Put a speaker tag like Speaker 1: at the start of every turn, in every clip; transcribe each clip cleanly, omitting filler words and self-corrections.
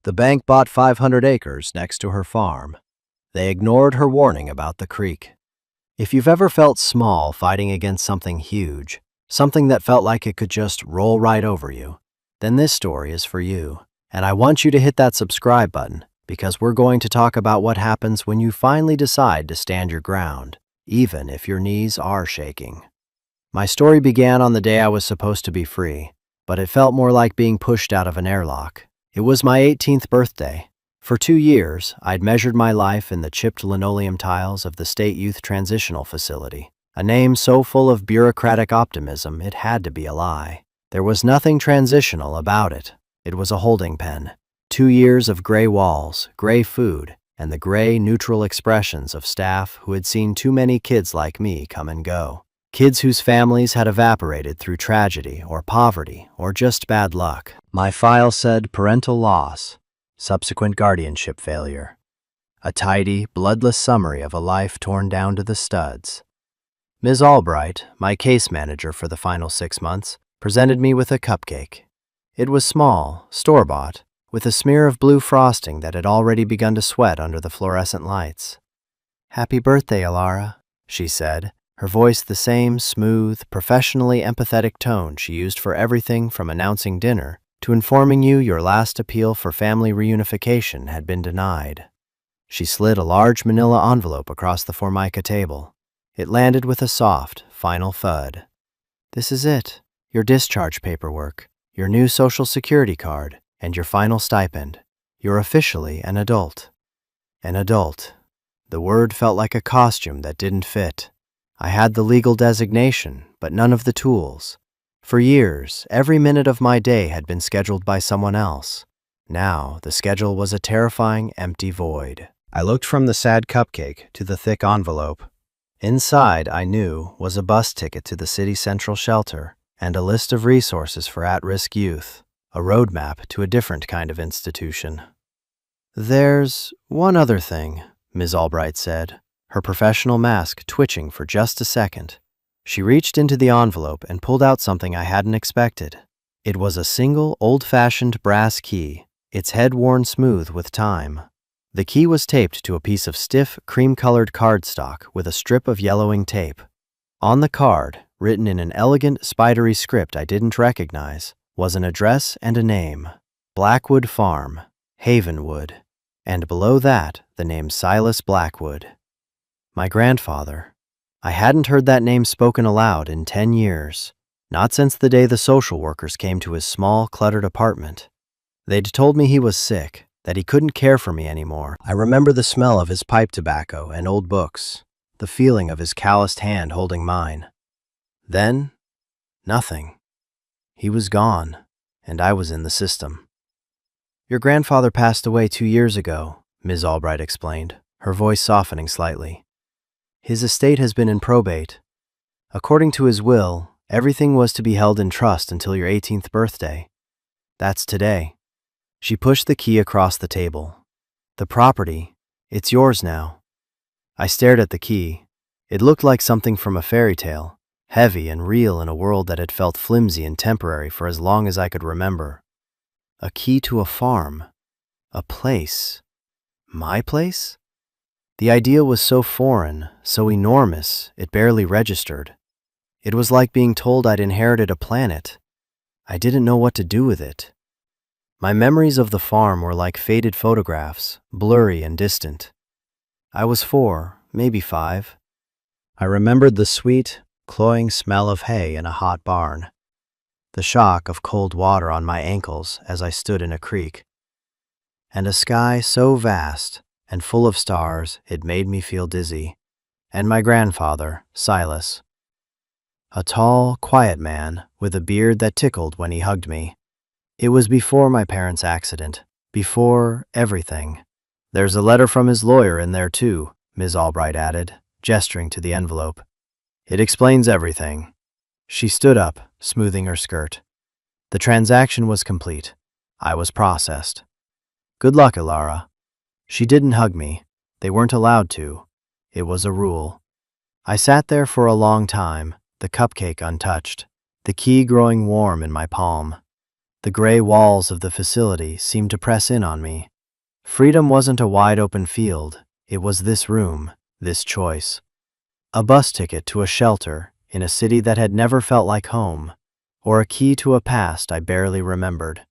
Speaker 1: The bank bought 500 acres next to her farm. They ignored her warning about the creek. If you've ever felt small fighting against something huge, something that felt like it could just roll right over you, then this story is for you. And I want you to hit that subscribe button because we're going to talk about what happens when you finally decide to stand your ground, even if your knees are shaking. My story began on the day I was supposed to be free, but it felt more like being pushed out of an airlock. It was my 18th birthday. For 2 years, I'd measured my life in the chipped linoleum tiles of the State Youth Transitional Facility, a name so full of bureaucratic optimism it had to be a lie. There was nothing transitional about it. It was a holding pen. 2 years of gray walls, gray food, and the gray, neutral expressions of staff who had seen too many kids like me come and go. Kids whose families had evaporated through tragedy or poverty or just bad luck. My file said parental loss, subsequent guardianship failure. A tidy, bloodless summary of a life torn down to the studs. Ms. Albright, my case manager for the final 6 months, presented me with a cupcake. It was small, store-bought, with a smear of blue frosting that had already begun to sweat under the fluorescent lights. "Happy birthday, Alara," she said, her voice the same smooth, professionally empathetic tone she used for everything from announcing dinner to informing you your last appeal for family reunification had been denied. She slid a large manila envelope across the Formica table. It landed with a soft, final thud. "This is it, your discharge paperwork, your new Social Security card, and your final stipend. You're officially an adult." An adult. The word felt like a costume that didn't fit. I had the legal designation, but none of the tools. For years, every minute of my day had been scheduled by someone else. Now, the schedule was a terrifying, empty void. I looked from the sad cupcake to the thick envelope. Inside, I knew, was a bus ticket to the city central shelter and a list of resources for at-risk youth, a roadmap to a different kind of institution. "There's one other thing," Ms. Albright said, her professional mask twitching for just a second. She reached into the envelope and pulled out something I hadn't expected. It was a single, old-fashioned brass key, its head worn smooth with time. The key was taped to a piece of stiff, cream-colored cardstock with a strip of yellowing tape. On the card, written in an elegant, spidery script I didn't recognize, was an address and a name: Blackwood Farm, Havenwood, and below that, the name Silas Blackwood. My grandfather. I hadn't heard that name spoken aloud in 10 years, not since the day the social workers came to his small, cluttered apartment. They'd told me he was sick, that he couldn't care for me anymore. I remember the smell of his pipe tobacco and old books, the feeling of his calloused hand holding mine. Then, nothing. He was gone, and I was in the system. "Your grandfather passed away 2 years ago," Ms. Albright explained, her voice softening slightly. "His estate has been in probate. According to his will, everything was to be held in trust until your 18th birthday. That's today." She pushed the key across the table. "The property, it's yours now." I stared at the key. It looked like something from a fairy tale, heavy and real in a world that had felt flimsy and temporary for as long as I could remember. A key to a farm. A place. My place? The idea was so foreign, so enormous, it barely registered. It was like being told I'd inherited a planet. I didn't know what to do with it. My memories of the farm were like faded photographs, blurry and distant. I was 4, maybe 5. I remembered the sweet, cloying smell of hay in a hot barn, the shock of cold water on my ankles as I stood in a creek, and a sky so vast and full of stars it made me feel dizzy, and my grandfather, Silas. A tall, quiet man with a beard that tickled when he hugged me. It was before my parents' accident, before everything. "There's a letter from his lawyer in there too," Ms. Albright added, gesturing to the envelope. "It explains everything." She stood up, smoothing her skirt. The transaction was complete. I was processed. "Good luck, Alara." She didn't hug me. They weren't allowed to. It was a rule. I sat there for a long time, the cupcake untouched, the key growing warm in my palm. The gray walls of the facility seemed to press in on me. Freedom wasn't a wide-open field. It was this room, this choice. A bus ticket to a shelter in a city that had never felt like home, or a key to a past I barely remembered.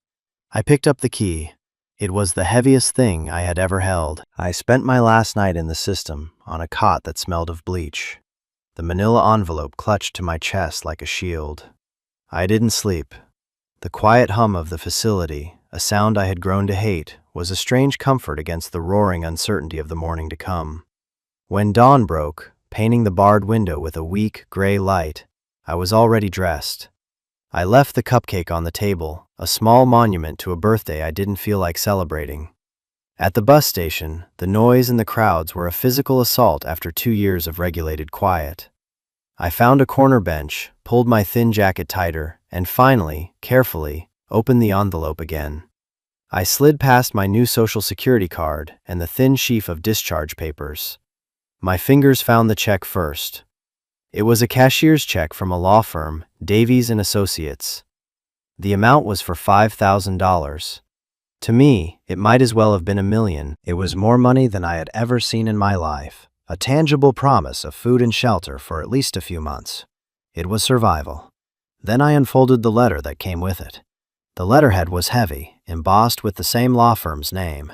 Speaker 1: I picked up the key. It was the heaviest thing I had ever held. I spent my last night in the system on a cot that smelled of bleach. The manila envelope clutched to my chest like a shield. I didn't sleep. The quiet hum of the facility, a sound I had grown to hate, was a strange comfort against the roaring uncertainty of the morning to come. When dawn broke, painting the barred window with a weak, gray light, I was already dressed. I left the cupcake on the table, a small monument to a birthday I didn't feel like celebrating. At the bus station, the noise and the crowds were a physical assault after 2 years of regulated quiet. I found a corner bench, pulled my thin jacket tighter, and finally, carefully, opened the envelope again. I slid past my new Social Security card and the thin sheaf of discharge papers. My fingers found the check first. It was a cashier's check from a law firm, Davies & Associates. The amount was for $5,000. To me, it might as well have been $1 million. It was more money than I had ever seen in my life, a tangible promise of food and shelter for at least a few months. It was survival. Then I unfolded the letter that came with it. The letterhead was heavy, embossed with the same law firm's name.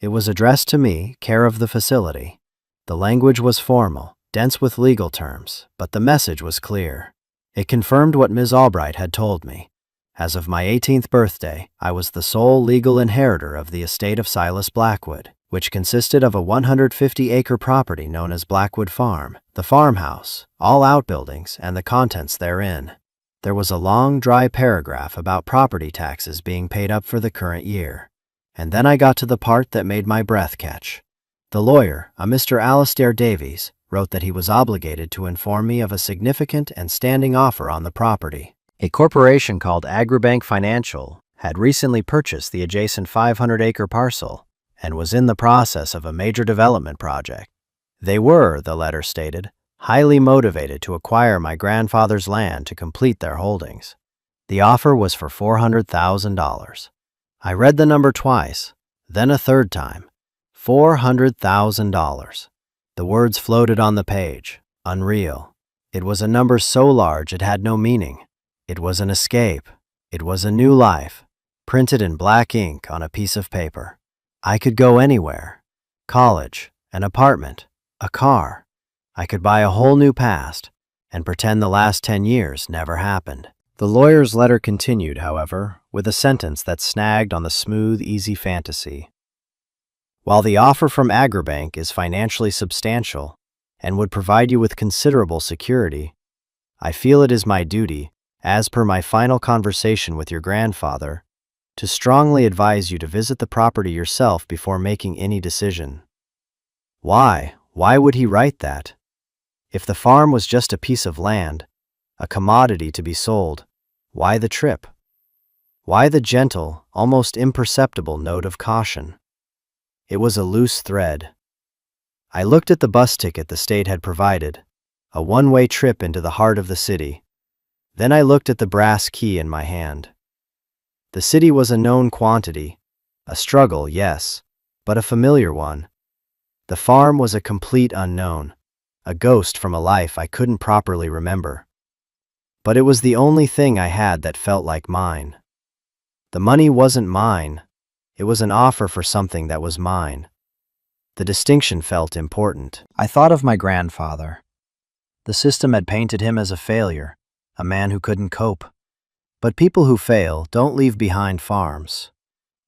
Speaker 1: It was addressed to me, care of the facility. The language was formal, dense with legal terms, but the message was clear. It confirmed what Ms. Albright had told me. As of my 18th birthday, I was the sole legal inheritor of the estate of Silas Blackwood, which consisted of a 150-acre property known as Blackwood Farm, the farmhouse, all outbuildings, and the contents therein. There was a long, dry paragraph about property taxes being paid up for the current year. And then I got to the part that made my breath catch. The lawyer, a Mr. Alastair Davies, wrote that he was obligated to inform me of a significant and standing offer on the property. A corporation called Agribank Financial had recently purchased the adjacent 500-acre parcel and was in the process of a major development project. They were, the letter stated, highly motivated to acquire my grandfather's land to complete their holdings. The offer was for $400,000. I read the number twice, then a third time. $400,000. The words floated on the page. Unreal. It was a number so large it had no meaning. It was an escape. It was a new life, printed in black ink on a piece of paper. I could go anywhere. College, an apartment, a car. I could buy a whole new past and pretend the last 10 years never happened. The lawyer's letter continued, however, with a sentence that snagged on the smooth, easy fantasy. While the offer from Agribank is financially substantial and would provide you with considerable security, I feel it is my duty, as per my final conversation with your grandfather, to strongly advise you to visit the property yourself before making any decision. Why? Why would he write that? If the farm was just a piece of land, a commodity to be sold, why the trip? Why the gentle, almost imperceptible note of caution? It was a loose thread. I looked at the bus ticket the state had provided, a one-way trip into the heart of the city. Then I looked at the brass key in my hand. The city was a known quantity, a struggle, yes, but a familiar one. The farm was a complete unknown, a ghost from a life I couldn't properly remember. But it was the only thing I had that felt like mine. The money wasn't mine. It was an offer for something that was mine. The distinction felt important. I thought of my grandfather. The system had painted him as a failure, a man who couldn't cope. But people who fail don't leave behind farms.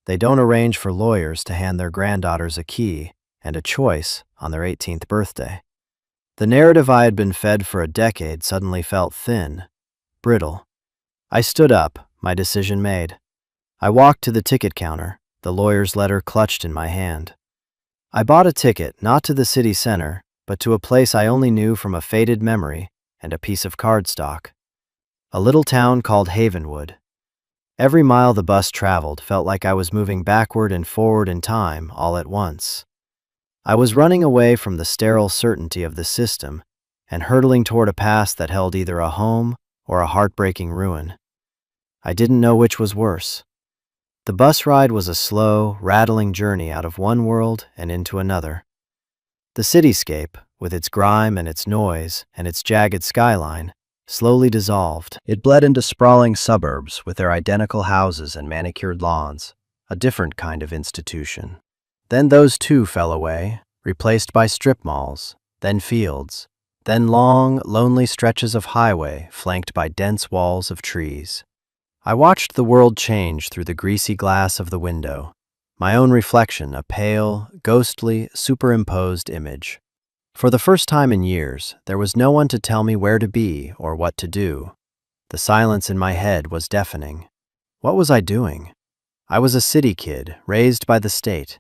Speaker 1: They don't arrange for lawyers to hand their granddaughters a key and a choice on their 18th birthday. The narrative I had been fed for a decade suddenly felt thin, brittle. I stood up, my decision made. I walked to the ticket counter, the lawyer's letter clutched in my hand. I bought a ticket not to the city center, but to a place I only knew from a faded memory and a piece of cardstock. A little town called Havenwood. Every mile the bus traveled felt like I was moving backward and forward in time all at once. I was running away from the sterile certainty of the system and hurtling toward a past that held either a home or a heartbreaking ruin. I didn't know which was worse. The bus ride was a slow, rattling journey out of one world and into another. The cityscape, with its grime and its noise and its jagged skyline, slowly dissolved. It bled into sprawling suburbs with their identical houses and manicured lawns, a different kind of institution. Then those too fell away, replaced by strip malls, then fields, then long, lonely stretches of highway flanked by dense walls of trees. I watched the world change through the greasy glass of the window, my own reflection a pale, ghostly, superimposed image. For the first time in years, there was no one to tell me where to be or what to do. The silence in my head was deafening. What was I doing? I was a city kid, raised by the state.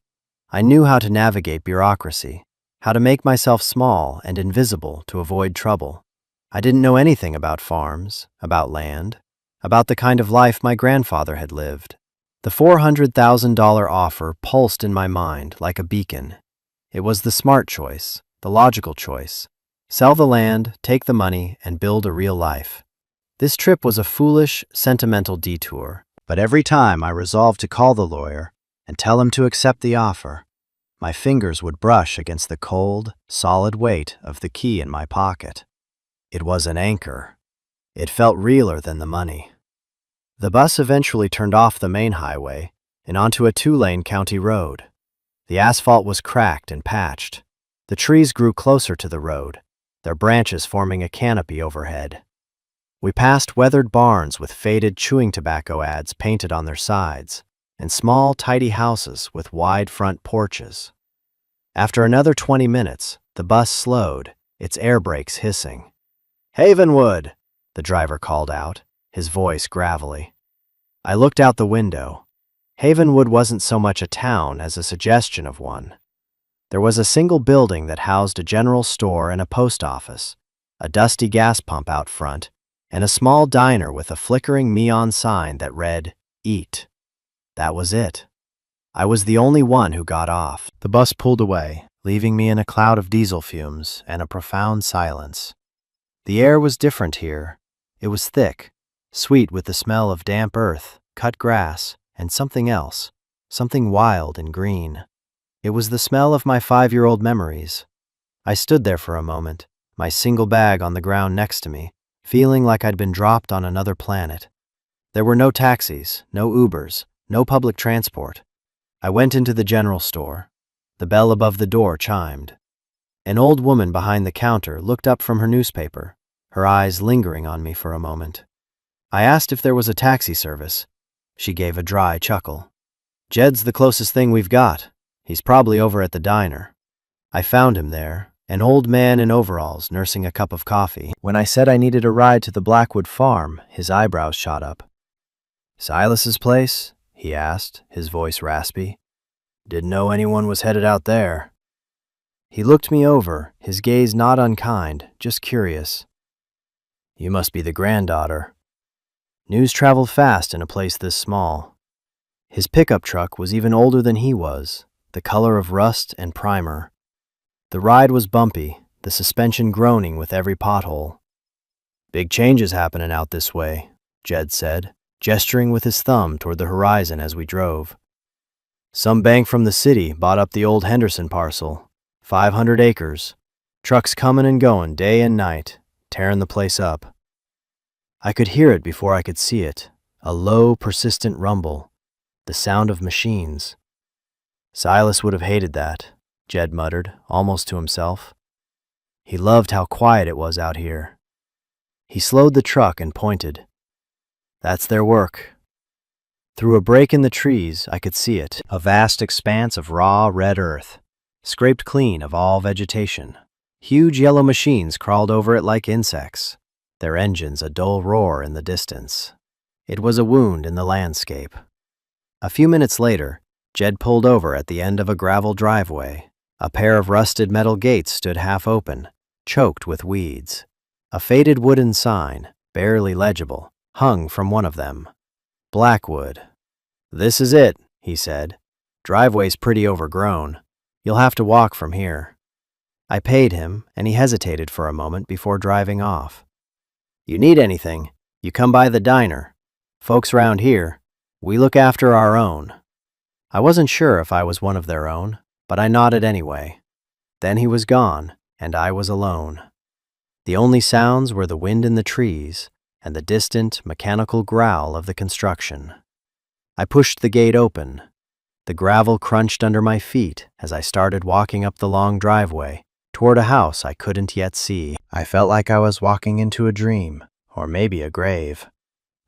Speaker 1: I knew how to navigate bureaucracy, how to make myself small and invisible to avoid trouble. I didn't know anything about farms, about land, about the kind of life my grandfather had lived. The $400,000 offer pulsed in my mind like a beacon. It was the smart choice, the logical choice. Sell the land, take the money, and build a real life. This trip was a foolish, sentimental detour, but every time I resolved to call the lawyer and tell him to accept the offer, my fingers would brush against the cold, solid weight of the key in my pocket. It was an anchor. It felt realer than the money. The bus eventually turned off the main highway and onto a two-lane county road. The asphalt was cracked and patched. The trees grew closer to the road, their branches forming a canopy overhead. We passed weathered barns with faded chewing tobacco ads painted on their sides, and small, tidy houses with wide front porches. After another 20 minutes, the bus slowed, its air brakes hissing. "Havenwood!" the driver called out, his voice gravelly. I looked out the window. Havenwood wasn't so much a town as a suggestion of one. There was a single building that housed a general store and a post office, a dusty gas pump out front, and a small diner with a flickering neon sign that read, "Eat." That was it. I was the only one who got off. The bus pulled away, leaving me in a cloud of diesel fumes and a profound silence. The air was different here. It was thick, sweet with the smell of damp earth, cut grass, and something else, something wild and green. It was the smell of my 5-year-old memories. I stood there for a moment, my single bag on the ground next to me, feeling like I'd been dropped on another planet. There were no taxis, no Ubers, no public transport. I went into the general store. The bell above the door chimed. An old woman behind the counter looked up from her newspaper, her eyes lingering on me for a moment. I asked if there was a taxi service. She gave a dry chuckle. "Jed's the closest thing we've got. He's probably over at the diner." I found him there, an old man in overalls nursing a cup of coffee. When I said I needed a ride to the Blackwood farm, his eyebrows shot up. "Silas's place?" he asked, his voice raspy. "Didn't know anyone was headed out there." He looked me over, his gaze not unkind, just curious. "You must be the granddaughter." News traveled fast in a place this small. His pickup truck was even older than he was, the color of rust and primer. The ride was bumpy, the suspension groaning with every pothole. "Big changes happening out this way," Jed said, gesturing with his thumb toward the horizon as we drove. "Some bank from the city bought up the old Henderson parcel, 500 acres. Trucks coming and going day and night, tearing the place up." I could hear it before I could see it, a low, persistent rumble, the sound of machines. "Silas would have hated that," Jed muttered, almost to himself. He loved how quiet it was out here. He slowed the truck and pointed. "That's their work." Through a break in the trees, I could see it, a vast expanse of raw, red earth, scraped clean of all vegetation. Huge yellow machines crawled over it like insects, their engines a dull roar in the distance. It was a wound in the landscape. A few minutes later, Jed pulled over at the end of a gravel driveway. A pair of rusted metal gates stood half open, choked with weeds. A faded wooden sign, barely legible, hung from one of them. "Blackwood." "This is it," he said. "Driveway's pretty overgrown. You'll have to walk from here." I paid him, and he hesitated for a moment before driving off. "You need anything, you come by the diner. Folks around here, We look after our own. I wasn't sure if I was one of their own, but I nodded anyway. Then he was gone, and I was alone. The only sounds were the wind in the trees and the distant, mechanical growl of the construction. I pushed the gate open. The gravel crunched under my feet as I started walking up the long driveway toward a house I couldn't yet see. I felt like I was walking into a dream, or maybe a grave.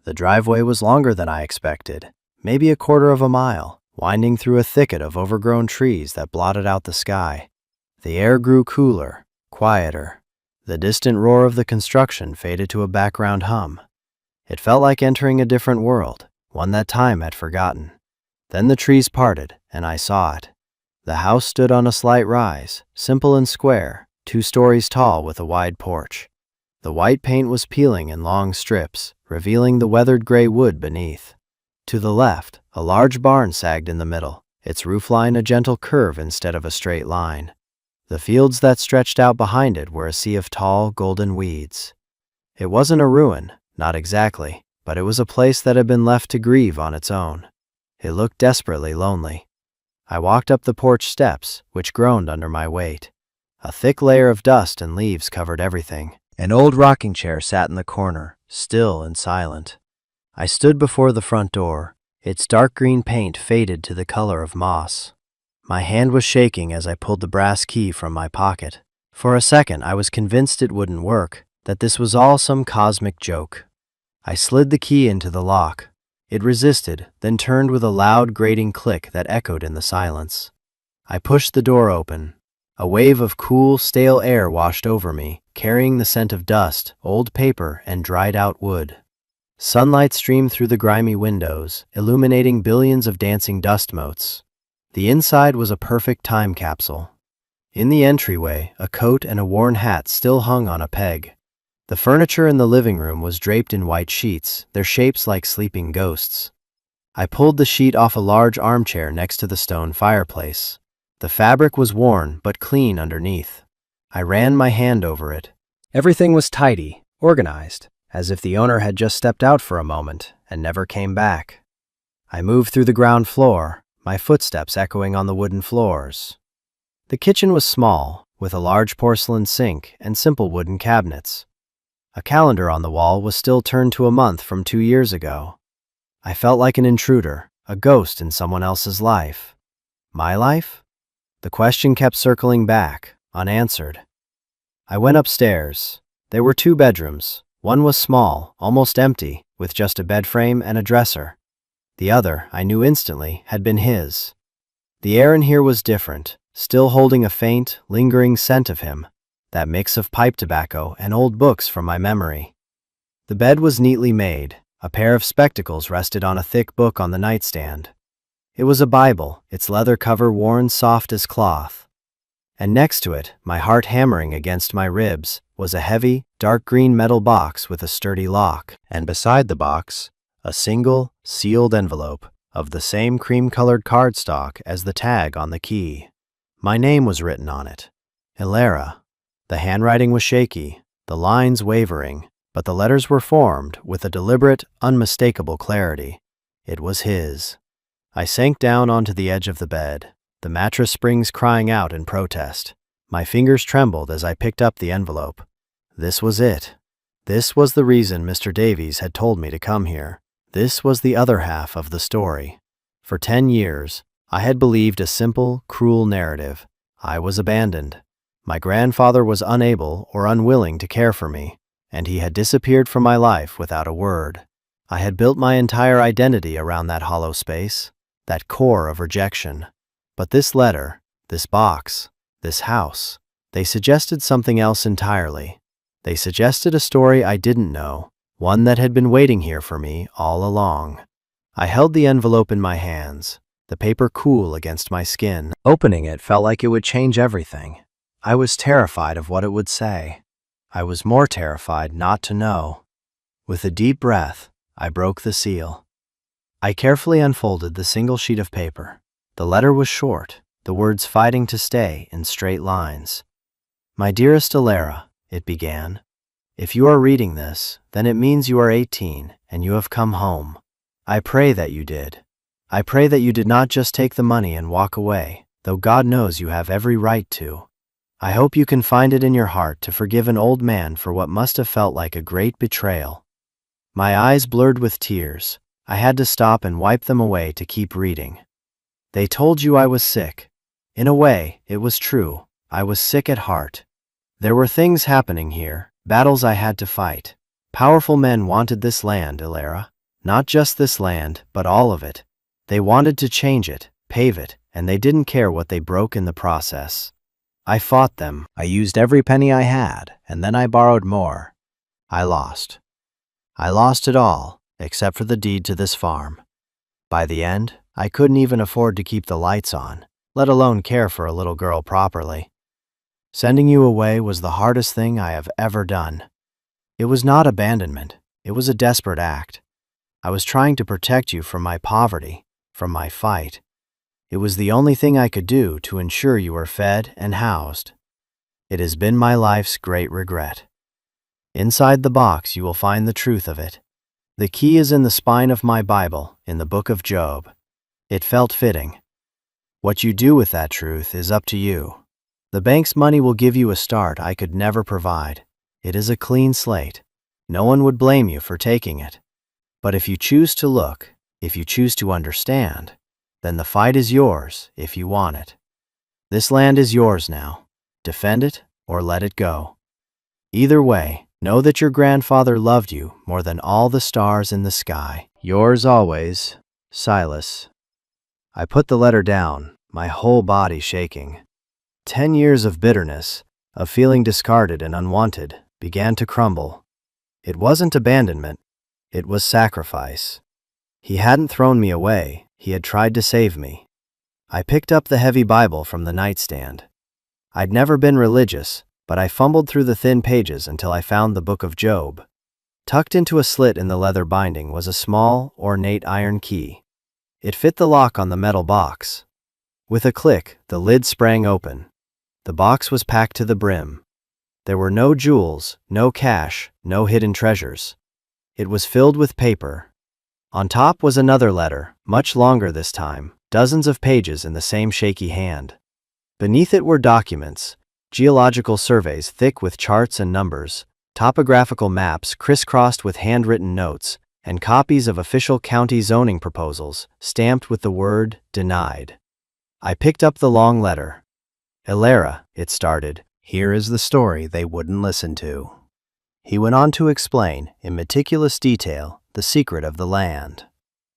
Speaker 1: The driveway was longer than I expected, maybe a quarter of a mile, winding through a thicket of overgrown trees that blotted out the sky. The air grew cooler, quieter. The distant roar of the construction faded to a background hum. It felt like entering a different world, one that time had forgotten. Then the trees parted, and I saw it. The house stood on a slight rise, simple and square, 2 stories tall with a wide porch. The white paint was peeling in long strips, revealing the weathered gray wood beneath. To the left, a large barn sagged in the middle, its roofline a gentle curve instead of a straight line. The fields that stretched out behind it were a sea of tall, golden weeds. It wasn't a ruin, not exactly, but it was a place that had been left to grieve on its own. It looked desperately lonely. I walked up the porch steps, which groaned under my weight. A thick layer of dust and leaves covered everything. An old rocking chair sat in the corner, still and silent. I stood before the front door, its dark green paint faded to the color of moss. My hand was shaking as I pulled the brass key from my pocket. For a second, I was convinced it wouldn't work, that this was all some cosmic joke. I slid the key into the lock. It resisted, then turned with a loud grating click that echoed in the silence. I pushed the door open. A wave of cool, stale air washed over me, carrying the scent of dust, old paper, and dried-out wood. Sunlight streamed through the grimy windows, illuminating billions of dancing dust motes. The inside was a perfect time capsule. In the entryway, a coat and a worn hat still hung on a peg. The furniture in the living room was draped in white sheets, their shapes like sleeping ghosts. I pulled the sheet off a large armchair next to the stone fireplace. The fabric was worn but clean underneath. I ran my hand over it. Everything was tidy, organized, as if the owner had just stepped out for a moment and never came back. I moved through the ground floor, my footsteps echoing on the wooden floors. The kitchen was small, with a large porcelain sink and simple wooden cabinets. A calendar on the wall was still turned to a month from 2 years ago. I felt like an intruder, a ghost in someone else's life. My life? The question kept circling back, unanswered. I went upstairs. There were 2 bedrooms. One was small, almost empty, with just a bed frame and a dresser. The other, I knew instantly, had been his. The air in here was different, still holding a faint, lingering scent of him, that mix of pipe tobacco and old books from my memory. The bed was neatly made. A pair of spectacles rested on a thick book on the nightstand. It was a Bible, its leather cover worn soft as cloth. And next to it, my heart hammering against my ribs, was a heavy, dark green metal box with a sturdy lock, and beside the box, a single, sealed envelope of the same cream-colored cardstock as the tag on the key. My name was written on it. Hilara. The handwriting was shaky, the lines wavering, but the letters were formed with a deliberate, unmistakable clarity. It was his. I sank down onto the edge of the bed, the mattress springs crying out in protest. My fingers trembled as I picked up the envelope. This was it. This was the reason Mr. Davies had told me to come here. This was the other half of the story. For 10 years, I had believed a simple, cruel narrative. I was abandoned. My grandfather was unable or unwilling to care for me, and he had disappeared from my life without a word. I had built my entire identity around that hollow space, that core of rejection. But this letter, this box, this house, they suggested something else entirely. They suggested a story I didn't know, one that had been waiting here for me all along. I held the envelope in my hands, the paper cool against my skin. Opening it felt like it would change everything. I was terrified of what it would say. I was more terrified not to know. With a deep breath, I broke the seal. I carefully unfolded the single sheet of paper. The letter was short, the words fighting to stay in straight lines. "My dearest Hilara," it began. "If you are reading this, then it means you are 18 and you have come home. I pray that you did. I pray that you did not just take the money and walk away, though God knows you have every right to. I hope you can find it in your heart to forgive an old man for what must have felt like a great betrayal. My eyes blurred with tears. I had to stop and wipe them away to keep reading. They told you I was sick. In a way, it was true. I was sick at heart. There were things happening here, battles I had to fight. Powerful men wanted this land, Ilara. Not just this land, but all of it. They wanted to change it, pave it, and they didn't care what they broke in the process. I fought them. I used every penny I had, and then I borrowed more. I lost. I lost it all, except for the deed to this farm. By the end, I couldn't even afford to keep the lights on, let alone care for a little girl properly. Sending you away was the hardest thing I have ever done. It was not abandonment. It was a desperate act. I was trying to protect you from my poverty, from my fight. It was the only thing I could do to ensure you were fed and housed. It has been my life's great regret. Inside the box you will find the truth of it. The key is in the spine of my Bible, in the book of Job. It felt fitting. What you do with that truth is up to you. The bank's money will give you a start I could never provide. It is a clean slate. No one would blame you for taking it. But if you choose to look, if you choose to understand, then the fight is yours if you want it. This land is yours now. Defend it or let it go. Either way, know that your grandfather loved you more than all the stars in the sky. Yours always, Silas. I put the letter down, my whole body shaking. 10 years of bitterness, of feeling discarded and unwanted, began to crumble. It wasn't abandonment, it was sacrifice. He hadn't thrown me away, he had tried to save me. I picked up the heavy Bible from the nightstand. I'd never been religious, but I fumbled through the thin pages until I found the book of Job. Tucked into a slit in the leather binding was a small, ornate iron key. It fit the lock on the metal box. With a click, the lid sprang open. The box was packed to the brim. There were no jewels, no cash, no hidden treasures. It was filled with paper. On top was another letter, much longer this time, dozens of pages in the same shaky hand. Beneath it were documents, geological surveys thick with charts and numbers, topographical maps crisscrossed with handwritten notes, and copies of official county zoning proposals stamped with the word denied. I picked up the long letter. Ilara, it started, here is the story they wouldn't listen to. He went on to explain, in meticulous detail, the secret of the land.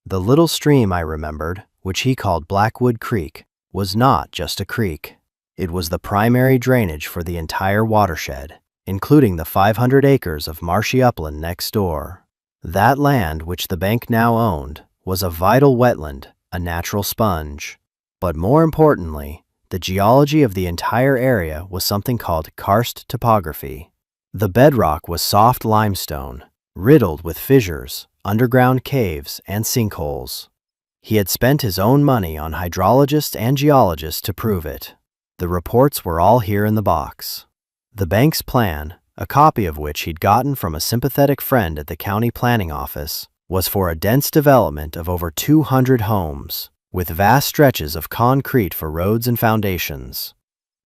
Speaker 1: The little stream I remembered, which he called Blackwood Creek, was not just a creek. It was the primary drainage for the entire watershed, including the 500 acres of marshy upland next door. That land, which the bank now owned, was a vital wetland, a natural sponge. But more importantly, the geology of the entire area was something called karst topography. The bedrock was soft limestone, riddled with fissures, underground caves, and sinkholes. He had spent his own money on hydrologists and geologists to prove it. The reports were all here in the box. The bank's plan, a copy of which he'd gotten from a sympathetic friend at the county planning office, was for a dense development of over 200 homes, with vast stretches of concrete for roads and foundations.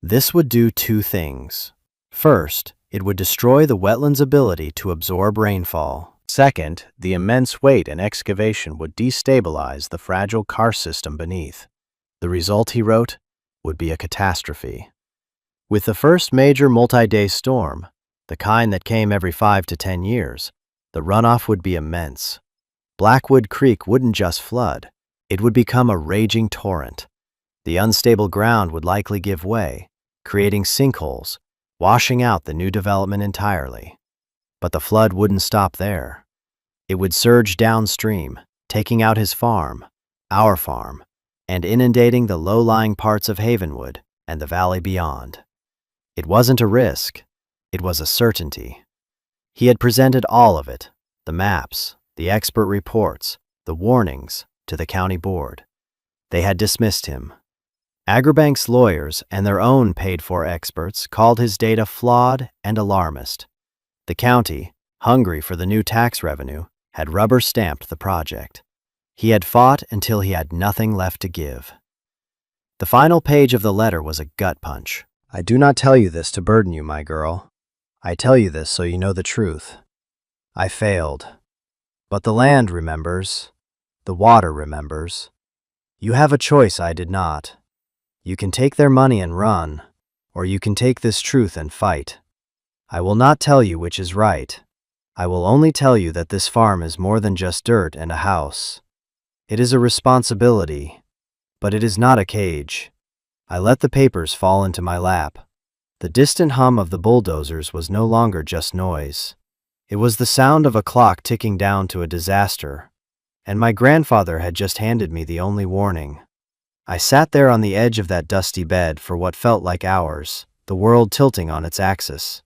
Speaker 1: This would do two things. First, it would destroy the wetland's ability to absorb rainfall. Second, the immense weight and excavation would destabilize the fragile karst system beneath. The result, he wrote, would be a catastrophe. With the first major multi-day storm, the kind that came every 5 to 10 years, the runoff would be immense. Blackwood Creek wouldn't just flood, it would become a raging torrent. The unstable ground would likely give way, creating sinkholes, washing out the new development entirely. But the flood wouldn't stop there. It would surge downstream, taking out his farm, our farm, and inundating the low-lying parts of Havenwood and the valley beyond. It wasn't a risk, it was a certainty. He had presented all of it, the maps, the expert reports, the warnings, to the county board. They had dismissed him. Agribank's lawyers and their own paid-for experts called his data flawed and alarmist. The county, hungry for the new tax revenue, had rubber-stamped the project. He had fought until he had nothing left to give. The final page of the letter was a gut punch. I do not tell you this to burden you, my girl. I tell you this so you know the truth. I failed. But the land remembers. The water remembers. You have a choice I did not. You can take their money and run, or you can take this truth and fight. I will not tell you which is right. I will only tell you that this farm is more than just dirt and a house. It is a responsibility, but it is not a cage. I let the papers fall into my lap. The distant hum of the bulldozers was no longer just noise. It was the sound of a clock ticking down to a disaster, and my grandfather had just handed me the only warning. I sat there on the edge of that dusty bed for what felt like hours, the world tilting on its axis.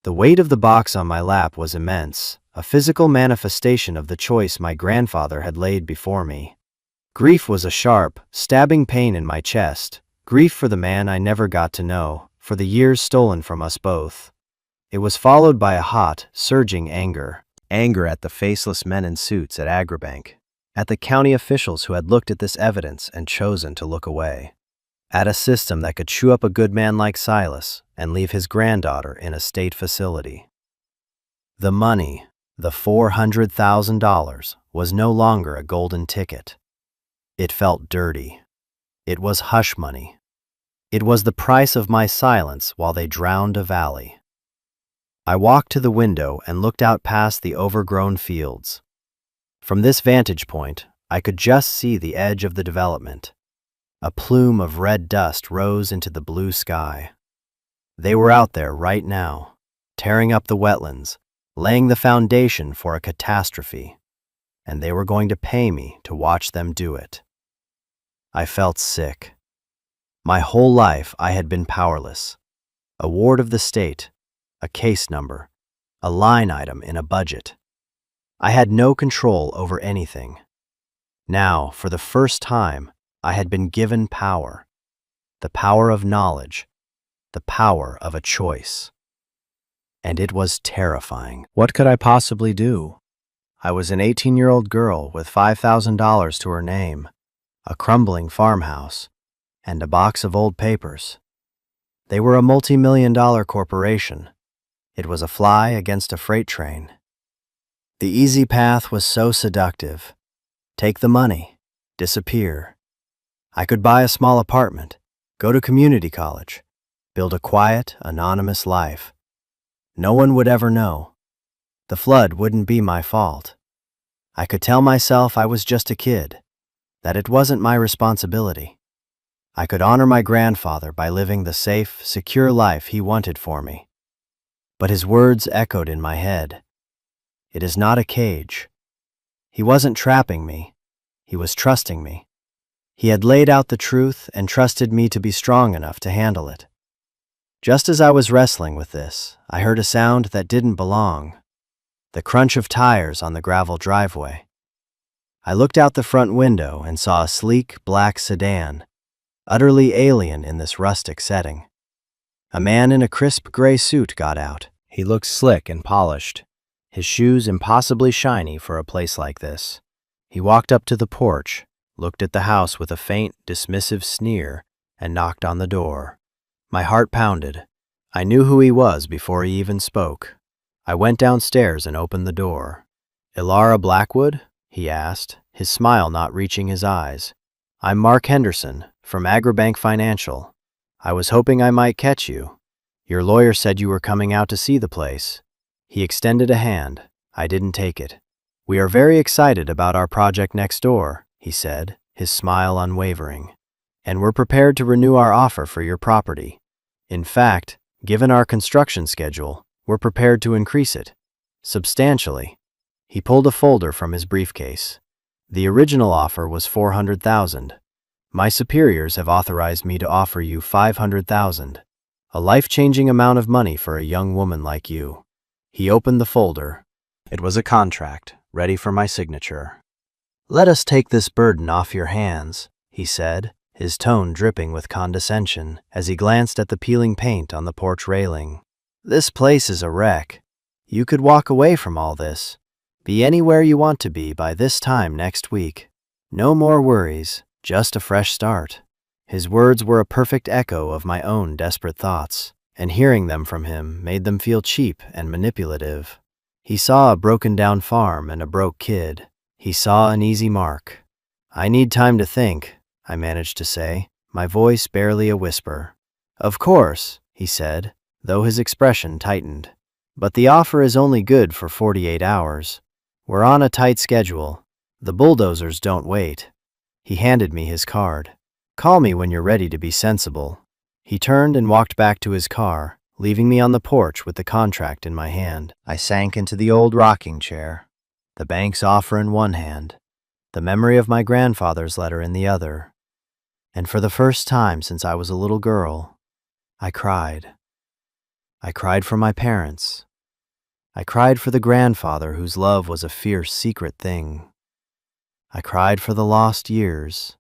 Speaker 1: The weight of the box on my lap was immense, a physical manifestation of the choice my grandfather had laid before me. Grief was a sharp, stabbing pain in my chest, grief for the man I never got to know, for the years stolen from us both. It was followed by a hot, surging anger. Anger at the faceless men in suits at Agribank, at the county officials who had looked at this evidence and chosen to look away, at a system that could chew up a good man like Silas and leave his granddaughter in a state facility. The money, the $400,000, was no longer a golden ticket. It felt dirty. It was hush money. It was the price of my silence while they drowned a valley. I walked to the window and looked out past the overgrown fields. From this vantage point, I could just see the edge of the development. A plume of red dust rose into the blue sky. They were out there right now, tearing up the wetlands, laying the foundation for a catastrophe, and they were going to pay me to watch them do it. I felt sick. My whole life I had been powerless. A ward of the state, a case number, a line item in a budget. I had no control over anything. Now, for the first time, I had been given power. The power of knowledge, the power of a choice. And it was terrifying. What could I possibly do? I was an 18-year-old girl with $5,000 to her name, a crumbling farmhouse, and a box of old papers. They were a multi-million-dollar corporation. It was a fly against a freight train. The easy path was so seductive. Take the money, disappear. I could buy a small apartment, go to community college, build a quiet, anonymous life. No one would ever know. The flood wouldn't be my fault. I could tell myself I was just a kid, that it wasn't my responsibility. I could honor my grandfather by living the safe, secure life he wanted for me. But his words echoed in my head. It is not a cage. He wasn't trapping me. He was trusting me. He had laid out the truth and trusted me to be strong enough to handle it. Just as I was wrestling with this, I heard a sound that didn't belong. The crunch of tires on the gravel driveway. I looked out the front window and saw a sleek, black sedan, utterly alien in this rustic setting. A man in a crisp gray suit got out. He looked slick and polished, his shoes impossibly shiny for a place like this. He walked up to the porch, looked at the house with a faint, dismissive sneer, and knocked on the door. My heart pounded. I knew who he was before he even spoke. I went downstairs and opened the door. "Ilara Blackwood?" he asked, his smile not reaching his eyes. "I'm Mark Henderson, from Agribank Financial. I was hoping I might catch you. Your lawyer said you were coming out to see the place." He extended a hand. I didn't take it. "We are very excited about our project next door," he said, his smile unwavering. "And we're prepared to renew our offer for your property. In fact, given our construction schedule, we're prepared to increase it substantially." He pulled a folder from his briefcase. "The original offer was $400,000. My superiors have authorized me to offer you $500,000, a life-changing amount of money for a young woman like you." He opened the folder. It was a contract, ready for my signature. "Let us take this burden off your hands," he said, his tone dripping with condescension as he glanced at the peeling paint on the porch railing. "This place is a wreck. You could walk away from all this, be anywhere you want to be by this time next week." No more worries, just a fresh start. His words were a perfect echo of my own desperate thoughts, and hearing them from him made them feel cheap and manipulative. He saw a broken-down farm and a broke kid. He saw an easy mark. "I need time to think," I managed to say, my voice barely a whisper. "Of course," he said, though his expression tightened. "But the offer is only good for 48 hours. We're on a tight schedule. The bulldozers don't wait." He handed me his card. "Call me when you're ready to be sensible." He turned and walked back to his car, leaving me on the porch with the contract in my hand. I sank into the old rocking chair, the bank's offer in one hand, the memory of my grandfather's letter in the other. And for the first time since I was a little girl, I cried. I cried for my parents. I cried for the grandfather whose love was a fierce secret thing. I cried for the lost years.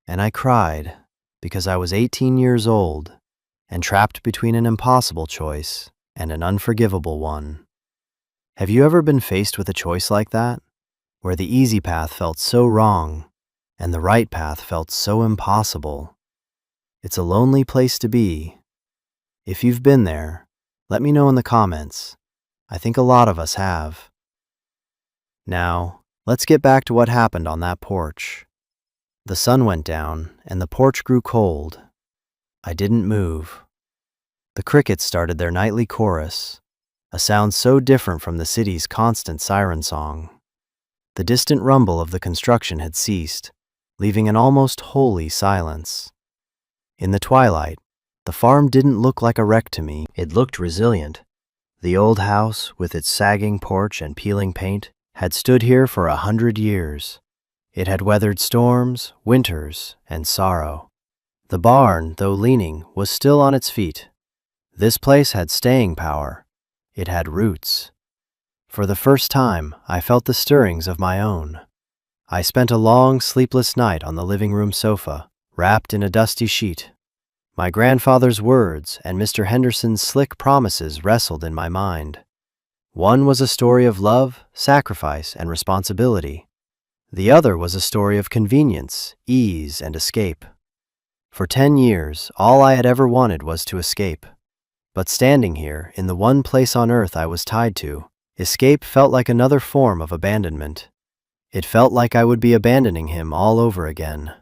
Speaker 1: And I cried because I was 18 years old and trapped between an impossible choice and an unforgivable one. Have you ever been faced with a choice like that, where the easy path felt so wrong and the right path felt so impossible? It's a lonely place to be. If you've been there, let me know in the comments. I think a lot of us have. Now, let's get back to what happened on that porch. The sun went down and the porch grew cold. I didn't move. The crickets started their nightly chorus, a sound so different from the city's constant siren song. The distant rumble of the construction had ceased, leaving an almost holy silence. In the twilight, the farm didn't look like a wreck to me. It looked resilient. The old house, with its sagging porch and peeling paint, had stood here for 100 years. It had weathered storms, winters, and sorrow. The barn, though leaning, was still on its feet. This place had staying power. It had roots. For the first time, I felt the stirrings of my own. I spent a long, sleepless night on the living room sofa, wrapped in a dusty sheet. My grandfather's words and Mr. Henderson's slick promises wrestled in my mind. One was a story of love, sacrifice, and responsibility. The other was a story of convenience, ease, and escape. For 10 years, all I had ever wanted was to escape. But standing here, in the one place on earth I was tied to, escape felt like another form of abandonment. It felt like I would be abandoning him all over again.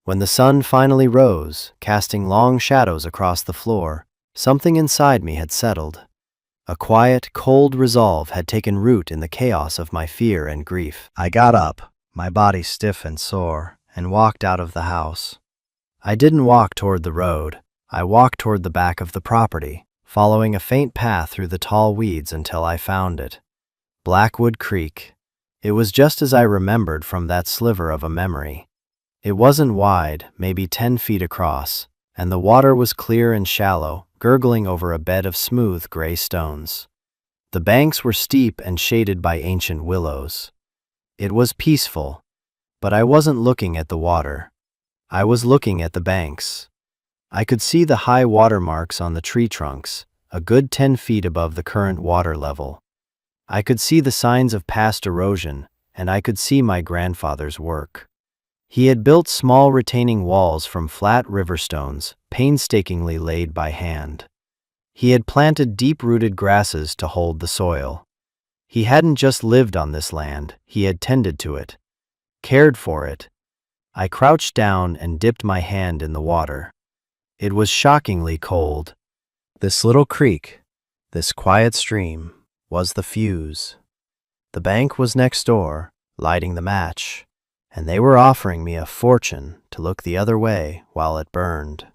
Speaker 1: When the sun finally rose, casting long shadows across the floor, something inside me had settled. A quiet, cold resolve had taken root in the chaos of my fear and grief. I got up, my body stiff and sore, and walked out of the house. I didn't walk toward the road. I walked toward the back of the property, following a faint path through the tall weeds until I found it. Blackwood Creek. It was just as I remembered from that sliver of a memory. It wasn't wide, maybe 10 feet across, and the water was clear and shallow, gurgling over a bed of smooth gray stones. The banks were steep and shaded by ancient willows. It was peaceful, but I wasn't looking at the water. I was looking at the banks. I could see the high water marks on the tree trunks, a good 10 feet above the current water level. I could see the signs of past erosion, and I could see my grandfather's work. He had built small retaining walls from flat river stones, painstakingly laid by hand. He had planted deep-rooted grasses to hold the soil. He hadn't just lived on this land, he had tended to it, cared for it. I crouched down and dipped my hand in the water. It was shockingly cold. This little creek, this quiet stream, was the fuse. The bank was next door, lighting the match, and they were offering me a fortune to look the other way while it burned.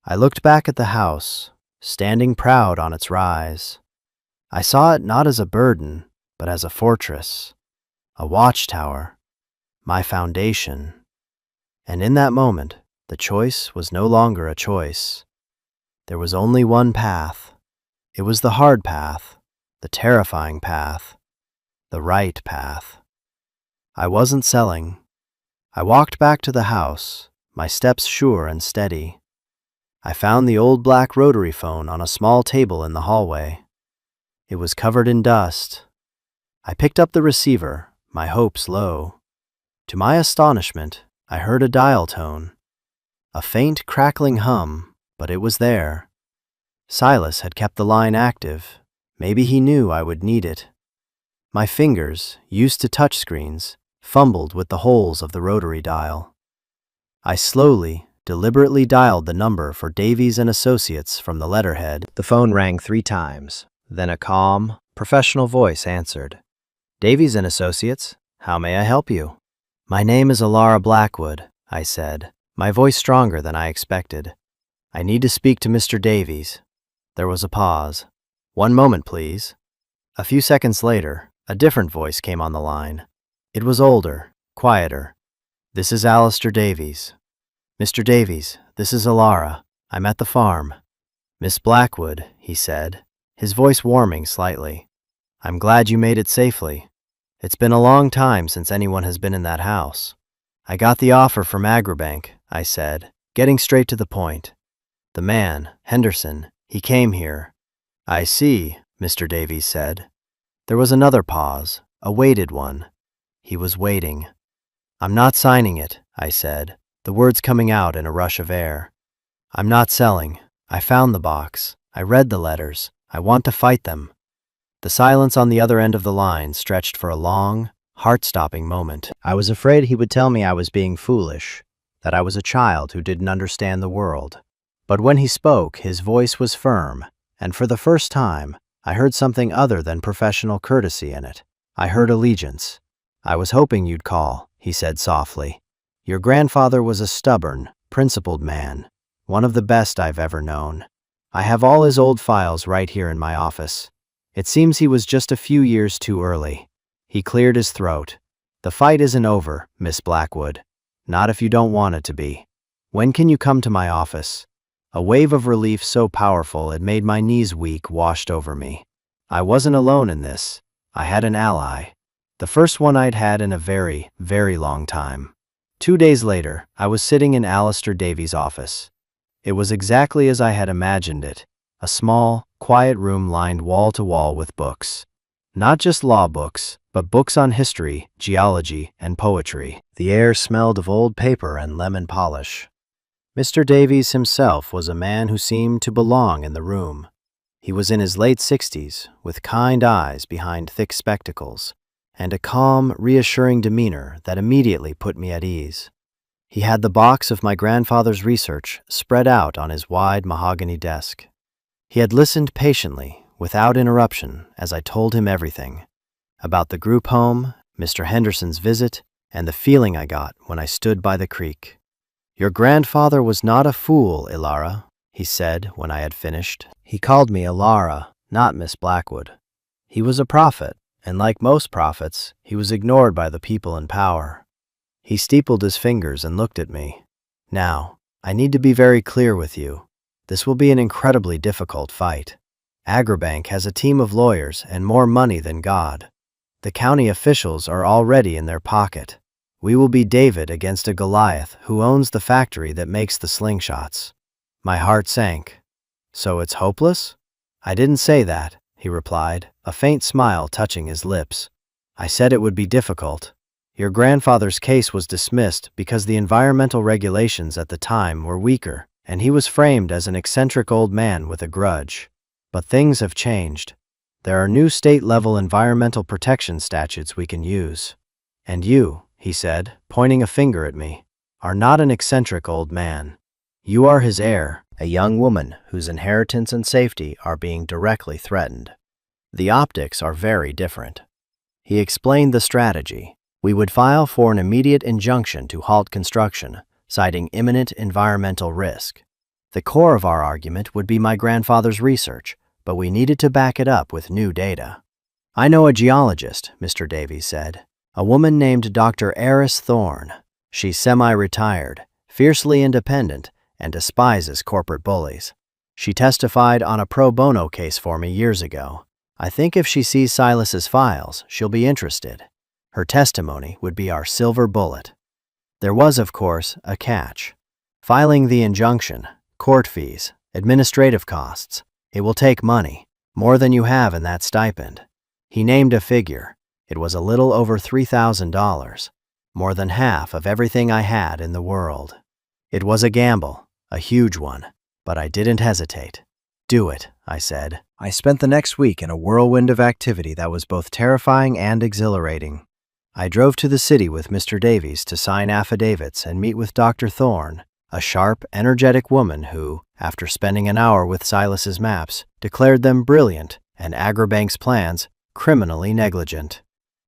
Speaker 1: I looked back at the house, standing proud on its rise. I saw it not as a burden, but as a fortress, a watchtower, my foundation. And in that moment, the choice was no longer a choice. There was only one path. It was the hard path, the terrifying path, the right path. I wasn't selling. I walked back to the house, my steps sure and steady. I found the old black rotary phone on a small table in the hallway. It was covered in dust. I picked up the receiver, my hopes low. To my astonishment, I heard a dial tone. A faint crackling hum, but it was there. Silas had kept the line active. Maybe he knew I would need it. My fingers, used to touchscreens, fumbled with the holes of the rotary dial. I slowly, deliberately dialed the number for Davies and Associates from the letterhead. The phone rang 3 times. Then a calm, professional voice answered. Davies and Associates, how may I help you? My name is Alara Blackwood, I said, my voice stronger than I expected. I need to speak to Mr. Davies. There was a pause. 1 moment, please. A few seconds later, a different voice came on the line. It was older, quieter. This is Alistair Davies. Mr. Davies, this is Alara. I'm at the farm. Miss Blackwood, he said, his voice warming slightly. I'm glad you made it safely. It's been a long time since anyone has been in that house. I got the offer from Agribank, I said, getting straight to the point. The man, Henderson, he came here. I see, Mr. Davies said. There was another pause, a weighted one. He was waiting. I'm not signing it, I said, the words coming out in a rush of air. I'm not selling. I found the box. I read the letters. I want to fight them. The silence on the other end of the line stretched for a long, heart-stopping moment. I was afraid he would tell me I was being foolish, that I was a child who didn't understand the world. But when he spoke, his voice was firm, and for the first time, I heard something other than professional courtesy in it. I heard allegiance. I was hoping you'd call, he said softly. Your grandfather was a stubborn, principled man, one of the best I've ever known. I have all his old files right here in my office. It seems he was just a few years too early. He cleared his throat. The fight isn't over, Miss Blackwood. Not if you don't want it to be. When can you come to my office? A wave of relief so powerful it made my knees weak washed over me. I wasn't alone in this. I had an ally. The first one I'd had in a very, very long time. 2 days later, I was sitting in Alistair Davies' office. It was exactly as I had imagined it, a small, quiet room lined wall to wall with books. Not just law books, but books on history, geology, and poetry. The air smelled of old paper and lemon polish. Mr. Davies himself was a man who seemed to belong in the room. He was in his late 60s, with kind eyes behind thick spectacles, and a calm, reassuring demeanor that immediately put me at ease. He had the box of my grandfather's research spread out on his wide mahogany desk. He had listened patiently, without interruption, as I told him everything. About the group home, Mr. Henderson's visit, and the feeling I got when I stood by the creek. Your grandfather was not a fool, Ilara, he said when I had finished. He called me Alara, not Miss Blackwood. He was a prophet, and like most prophets, he was ignored by the people in power. He steepled his fingers and looked at me. Now, I need to be very clear with you. This will be an incredibly difficult fight. Agribank has a team of lawyers and more money than God. The county officials are already in their pocket. We will be David against a Goliath who owns the factory that makes the slingshots. My heart sank. So it's hopeless? I didn't say that, he replied, a faint smile touching his lips. I said it would be difficult. Your grandfather's case was dismissed because the environmental regulations at the time were weaker, and he was framed as an eccentric old man with a grudge. But things have changed. There are new state-level environmental protection statutes we can use. And you, he said, pointing a finger at me, are not an eccentric old man. You are his heir, a young woman whose inheritance and safety are being directly threatened. The optics are very different. He explained the strategy. We would file for an immediate injunction to halt construction, citing imminent environmental risk. The core of our argument would be my grandfather's research, but we needed to back it up with new data. I know a geologist, Mr. Davies said, a woman named Dr. Eris Thorne. She's semi-retired, fiercely independent, and despises corporate bullies. She testified on a pro bono case for me years ago. I think if she sees Silas's files, she'll be interested. Her testimony would be our silver bullet. There was, of course, a catch. Filing the injunction, court fees, administrative costs. It will take money, more than you have in that stipend. He named a figure. It was a little over $3,000. more than half of everything I had in the world. It was a gamble, a huge one, but I didn't hesitate. "Do it," I said. I spent the next week in a whirlwind of activity that was both terrifying and exhilarating. I drove to the city with Mr. Davies to sign affidavits and meet with Dr. Thorne, a sharp, energetic woman who, after spending an hour with Silas's maps, declared them brilliant and Agribank's plans criminally negligent.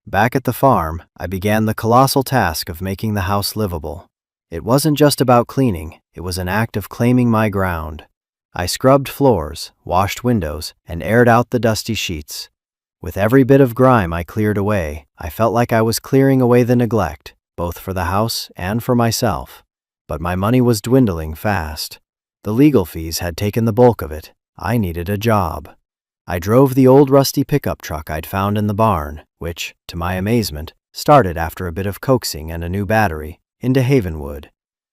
Speaker 1: Back at the farm, I began the colossal task of making the house livable. It wasn't just about cleaning, it was an act of claiming my ground. I scrubbed floors, washed windows, and aired out the dusty sheets. With every bit of grime I cleared away, I felt like I was clearing away the neglect, both for the house and for myself. But my money was dwindling fast. The legal fees had taken the bulk of it. I needed a job. I drove the old rusty pickup truck I'd found in the barn, which, to my amazement, started after a bit of coaxing and a new battery, into Havenwood.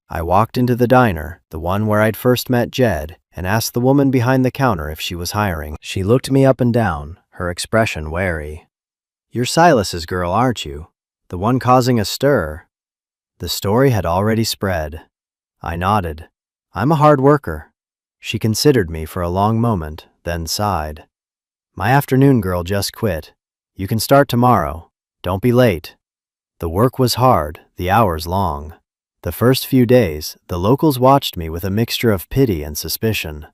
Speaker 1: I walked into the diner, the one where I'd first met Jed, and asked the woman behind the counter if she was hiring. She looked me up and down, her expression wary. "You're Silas's girl, aren't you? The one causing a stir?" The story had already spread. I nodded. "I'm a hard worker." She considered me for a long moment, then sighed. "My afternoon girl just quit. You can start tomorrow. Don't be late." The work was hard, the hours long. The first few days, the locals watched me with a mixture of pity and suspicion.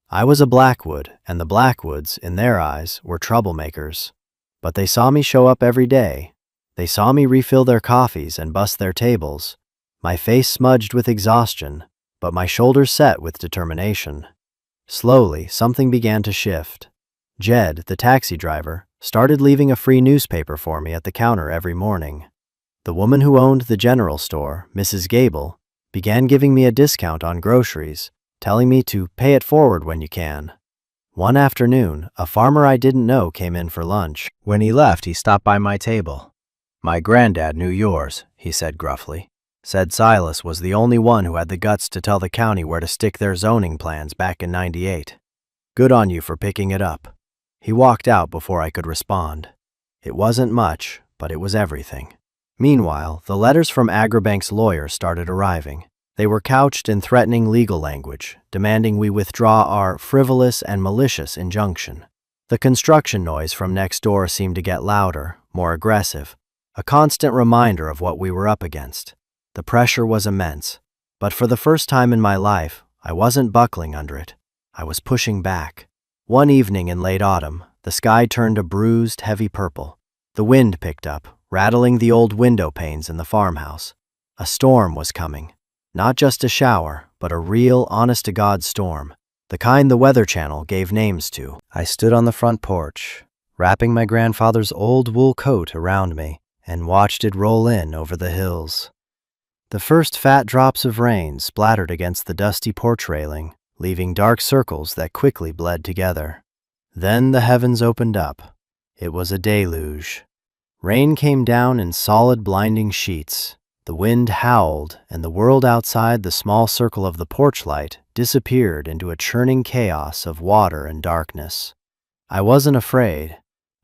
Speaker 1: I was a Blackwood, and the Blackwoods, in their eyes, were troublemakers. But they saw me show up every day. They saw me refill their coffees and bust their tables. My face smudged with exhaustion, but my shoulders set with determination. Slowly, something began to shift. Jed, the taxi driver, started leaving a free newspaper for me at the counter every morning. The woman who owned the general store, Mrs. Gable, began giving me a discount on groceries, telling me to pay it forward when you can. One afternoon, a farmer I didn't know came in for lunch. When he left, he stopped by my table. "My granddad knew yours," he said gruffly. "Said Silas was the only one who had the guts to tell the county where to stick their zoning plans back in '98. Good on you for picking it up." He walked out before I could respond. It wasn't much, but it was everything. Meanwhile, the letters from Agribank's lawyer started arriving. They were couched in threatening legal language, demanding we withdraw our frivolous and malicious injunction. The construction noise from next door seemed to get louder, more aggressive, a constant reminder of what we were up against. The pressure was immense, but for the first time in my life, I wasn't buckling under it. I was pushing back. One evening in late autumn, the sky turned a bruised, heavy purple. The wind picked up, rattling the old window panes in the farmhouse. A storm was coming. Not just a shower, but a real, honest-to-God storm, the kind the Weather Channel gave names to. I stood on the front porch, wrapping my grandfather's old wool coat around me, and watched it roll in over the hills. The first fat drops of rain splattered against the dusty porch railing, leaving dark circles that quickly bled together. Then the heavens opened up. It was a deluge. Rain came down in solid, blinding sheets. The wind howled, and the world outside the small circle of the porch light disappeared into a churning chaos of water and darkness. I wasn't afraid.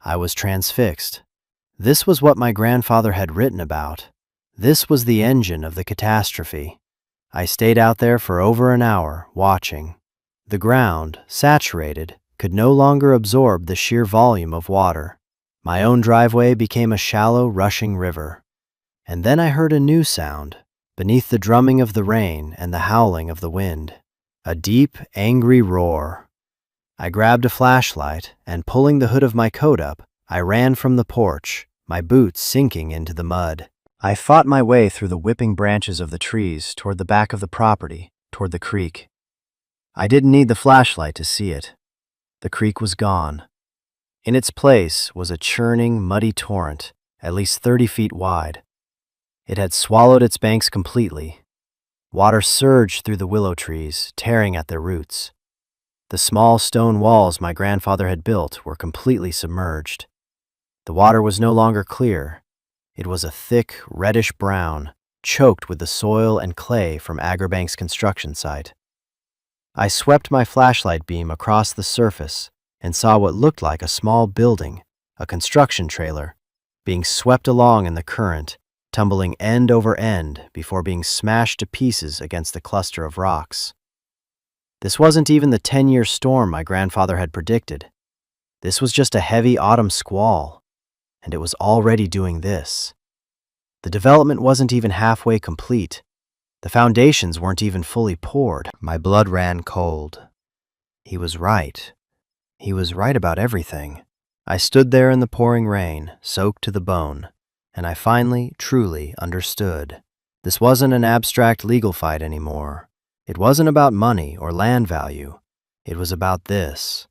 Speaker 1: I was transfixed. This was what my grandfather had written about. This was the engine of the catastrophe. I stayed out there for over an hour, watching. The ground, saturated, could no longer absorb the sheer volume of water. My own driveway became a shallow, rushing river. And then I heard a new sound, beneath the drumming of the rain and the howling of the wind. A deep, angry roar. I grabbed a flashlight, and pulling the hood of my coat up, I ran from the porch, my boots sinking into the mud. I fought my way through the whipping branches of the trees toward the back of the property, toward the creek. I didn't need the flashlight to see it. The creek was gone. In its place was a churning, muddy torrent, at least 30 feet wide. It had swallowed its banks completely. Water surged through the willow trees, tearing at their roots. The small stone walls my grandfather had built were completely submerged. The water was no longer clear. It was a thick, reddish brown, choked with the soil and clay from Agribank's construction site. I swept my flashlight beam across the surface and saw what looked like a small building, a construction trailer, being swept along in the current, tumbling end over end before being smashed to pieces against the cluster of rocks. This wasn't even the 10-year storm my grandfather had predicted. This was just a heavy autumn squall, and it was already doing this. The development wasn't even halfway complete. The foundations weren't even fully poured. My blood ran cold. He was right. He was right about everything. I stood there in the pouring rain, soaked to the bone, and I finally, truly understood. This wasn't an abstract legal fight anymore. It wasn't about money or land value. It was about this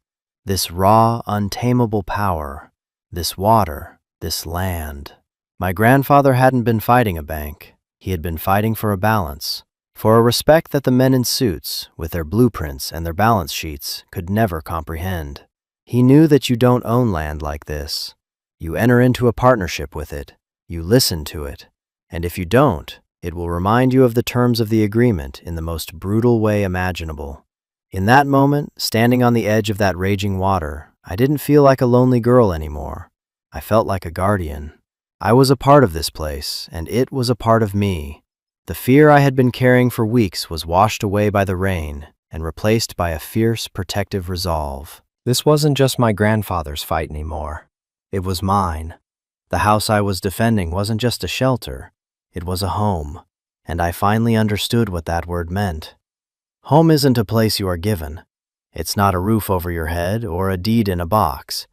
Speaker 1: raw, untamable power, this water, this land. My grandfather hadn't been fighting a bank. He had been fighting for a balance, for a respect that the men in suits, with their blueprints and their balance sheets, could never comprehend. He knew that you don't own land like this. You enter into a partnership with it. You listen to it. And if you don't, it will remind you of the terms of the agreement in the most brutal way imaginable. In that moment, standing on the edge of that raging water, I didn't feel like a lonely girl anymore. I felt like a guardian. I was a part of this place, and it was a part of me. The fear I had been carrying for weeks was washed away by the rain and replaced by a fierce, protective resolve. This wasn't just my grandfather's fight anymore. It was mine. The house I was defending wasn't just a shelter. It was a home, and I finally understood what that word meant. Home isn't a place you are given. It's not a roof over your head or a deed in a box.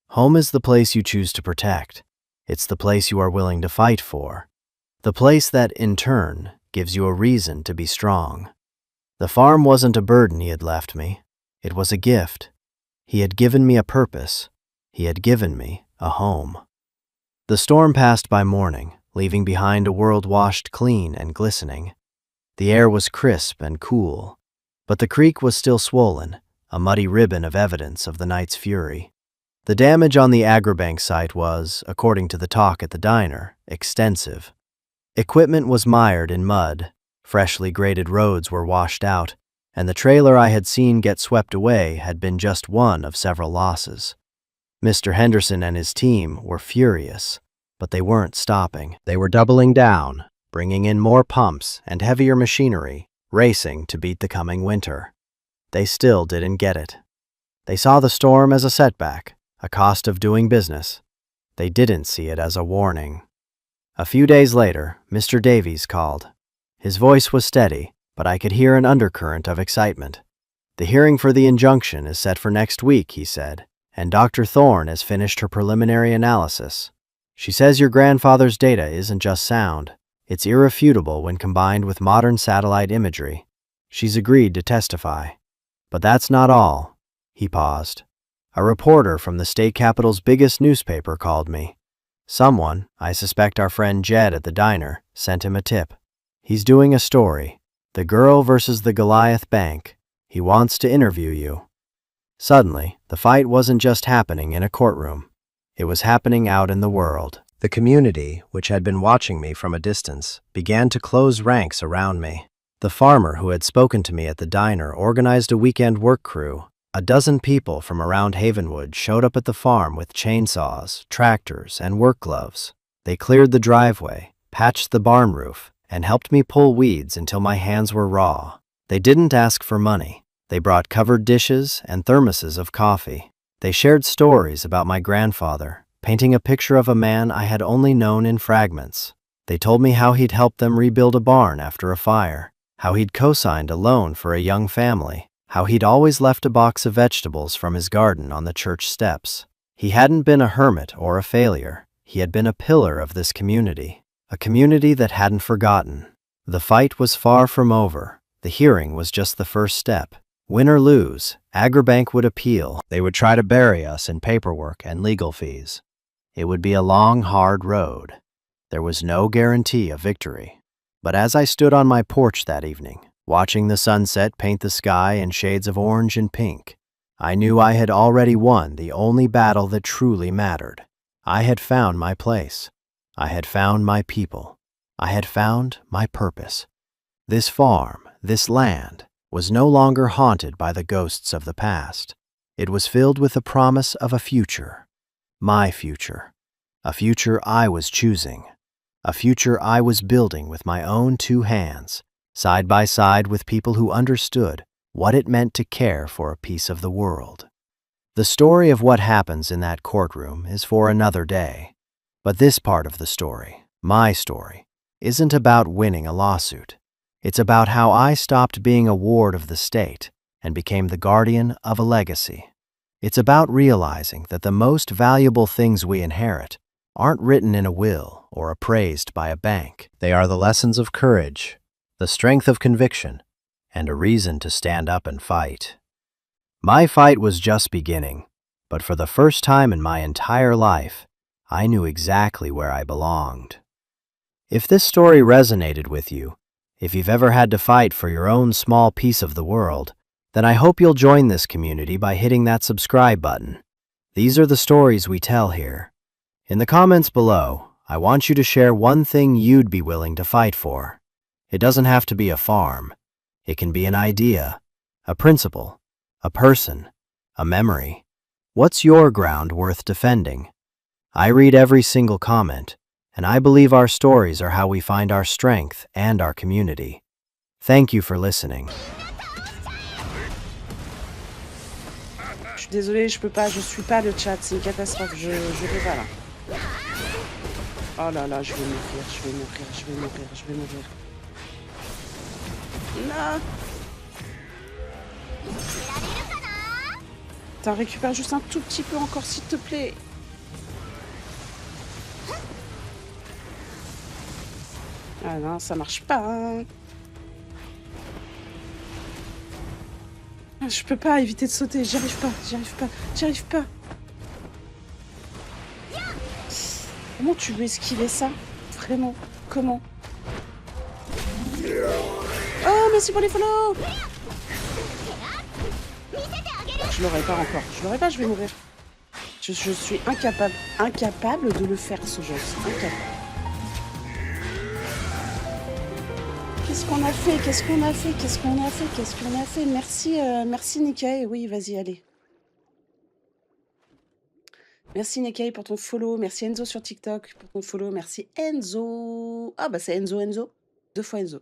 Speaker 1: Home is the place you choose to protect. It's the place you are willing to fight for. The place that, in turn, gives you a reason to be strong. The farm wasn't a burden he had left me. It was a gift. He had given me a purpose. He had given me a home. The storm passed by morning, leaving behind a world washed clean and glistening. The air was crisp and cool, but the creek was still swollen, a muddy ribbon of evidence of the night's fury. The damage on the Agribank site was, according to the talk at the diner, extensive. Equipment was mired in mud, freshly graded roads were washed out, and the trailer I had seen get swept away had been just one of several losses. Mr. Henderson and his team were furious, but they weren't stopping. They were doubling down, bringing in more pumps and heavier machinery, racing to beat the coming winter. They still didn't get it. They saw the storm as a setback, a cost of doing business. They didn't see it as a warning. A few days later, Mr. Davies called. His voice was steady, but I could hear an undercurrent of excitement. The hearing for the injunction is set for next week, he said, and Dr. Thorne has finished her preliminary analysis. She says your grandfather's data isn't just sound, it's irrefutable when combined with modern satellite imagery. She's agreed to testify. But that's not all. He paused. A reporter from the state capital's biggest newspaper called me. Someone, I suspect our friend Jed at the diner, sent him a tip. He's doing a story, The Girl versus the Goliath Bank. He wants to interview you. Suddenly, the fight wasn't just happening in a courtroom. It was happening out in the world. The community, which had been watching me from a distance, began to close ranks around me. The farmer who had spoken to me at the diner organized a weekend work crew. A dozen people from around Havenwood showed up at the farm with chainsaws, tractors, and work gloves. They cleared the driveway, patched the barn roof, and helped me pull weeds until my hands were raw. They didn't ask for money. They brought covered dishes and thermoses of coffee. They shared stories about my grandfather, painting a picture of a man I had only known in fragments. They told me how he'd helped them rebuild a barn after a fire, how he'd co-signed a loan for a young family, how he'd always left a box of vegetables from his garden on the church steps. He hadn't been a hermit or a failure. He had been a pillar of this community, a community that hadn't forgotten. The fight was far from over. The hearing was just the first step. Win or lose, Agribank would appeal. They would try to bury us in paperwork and legal fees. It would be a long, hard road. There was no guarantee of victory. But as I stood on my porch that evening, watching the sunset paint the sky in shades of orange and pink, I knew I had already won the only battle that truly mattered. I had found my place. I had found my people. I had found my purpose. This farm, this land, was no longer haunted by the ghosts of the past. It was filled with the promise of a future. My future. A future I was choosing. a future I was building with my own two hands, side by side with people who understood what it meant to care for a piece of the world. The story of what happens in that courtroom is for another day, but this part of the story, my story, isn't about winning a lawsuit. It's about how I stopped being a ward of the state and became the guardian of a legacy. It's about realizing that the most valuable things we inherit aren't written in a will or appraised by a bank. They are the lessons of courage, the strength of conviction, and a reason to stand up and fight. My fight was just beginning, but for the first time in my entire life, I knew exactly where I belonged. If this story resonated with you, if you've ever had to fight for your own small piece of the world, then I hope you'll join this community by hitting that subscribe button. These are the stories we tell here. In the comments below, I want you to share one thing you'd be willing to fight for. It doesn't have to be a farm. It can be an idea, a principle, a person, a memory. What's your ground worth defending? I read every single comment, and I believe our stories are how we find our strength and our community. Thank you for listening.
Speaker 2: Je suis désolée, je peux pas, je suis pas le chat, c'est une catastrophe, je peux pas là. Oh là là, je vais mourir, je vais mourir, je vais mourir, je vais mourir. Non. T'en récupères juste un tout petit peu encore, s'il te plaît. Ah non, ça marche pas. Hein. Je peux pas éviter de sauter, j'y arrive pas, j'y arrive pas, j'y arrive pas. Comment tu veux esquiver ça? Vraiment, comment? Oh, merci pour les follow! Je l'aurai pas encore, je l'aurai pas, je vais mourir. Je suis incapable de le faire ce jeu, incapable. Qu'est-ce qu'on a fait? Qu'est-ce qu'on a fait? Qu'est-ce qu'on a fait? Qu'est-ce qu'on a fait? Merci, merci Nikkei. Oui, vas-y, allez. Merci Nikkei pour ton follow. Merci Enzo sur TikTok pour ton follow. Merci Enzo. Ah bah c'est Enzo. 2 fois Enzo.